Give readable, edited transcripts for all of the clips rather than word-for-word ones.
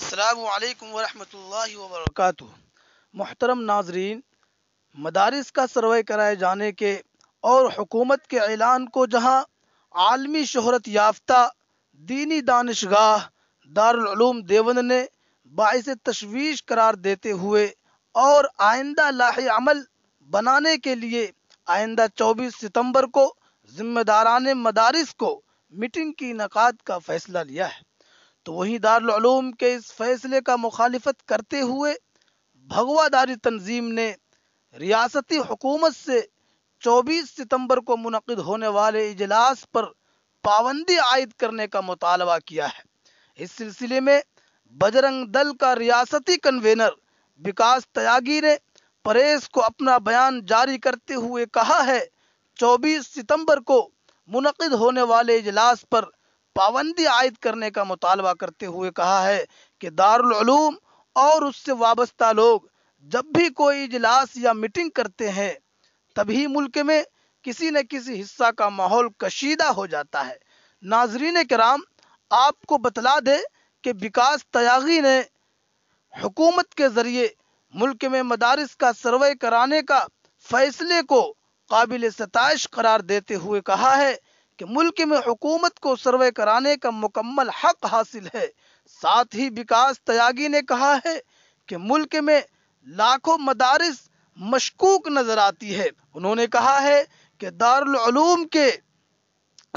السلام علیکم ورحمۃ اللہ وبرکاتہ۔ محترم ناظرین، مدارس کا سروے کرائے جانے کے اور حکومت کے اعلان کو جہاں عالمی شہرت یافتہ دینی دانشگاہ دارالعلوم دیوبند نے باعث تشویش قرار دیتے ہوئے اور آئندہ لاحق عمل بنانے کے لیے آئندہ 24 ستمبر کو ذمہ داران مدارس کو میٹنگ کی انعقاد کا فیصلہ لیا ہے، تو وہیں دارالعلوم کے اس فیصلے کا مخالفت کرتے ہوئے بھگوا داری تنظیم نے ریاستی حکومت سے 24 ستمبر کو منعقد ہونے والے اجلاس پر پابندی عائد کرنے کا مطالبہ کیا ہے۔ اس سلسلے میں بجرنگ دل کا ریاستی کنوینر وکاس تیاگی نے پریس کو اپنا بیان جاری کرتے ہوئے کہا ہے، 24 ستمبر کو منعقد ہونے والے اجلاس پر پابندی عائد کرنے کا مطالبہ کرتے ہوئے کہا ہے کہ دارالعلوم اور اس سے وابستہ لوگ جب بھی کوئی اجلاس یا میٹنگ کرتے ہیں تبھی ملک میں کسی نہ کسی حصہ کا ماحول کشیدہ ہو جاتا ہے۔ ناظرین کرام، آپ کو بتلا دے کہ وکاس تیاگی نے حکومت کے ذریعے ملک میں مدارس کا سروے کرانے کا فیصلے کو قابل ستائش قرار دیتے ہوئے کہا ہے کہ ملک میں حکومت کو سروے کرانے کا مکمل حق حاصل ہے۔ ساتھ ہی وکاس تیاگی نے کہا ہے کہ ملک میں لاکھوں مدارس مشکوک نظر آتی ہے۔ انہوں نے کہا ہے کہ دارالعلوم کے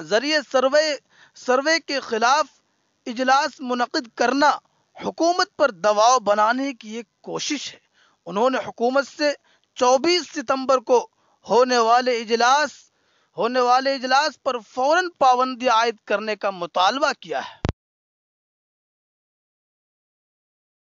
ذریعے سروے کے خلاف اجلاس منعقد کرنا حکومت پر دباؤ بنانے کی ایک کوشش ہے۔ انہوں نے حکومت سے 24 ستمبر کو ہونے والے اجلاس پر فوراً پابندی عائد کرنے کا مطالبہ کیا ہے۔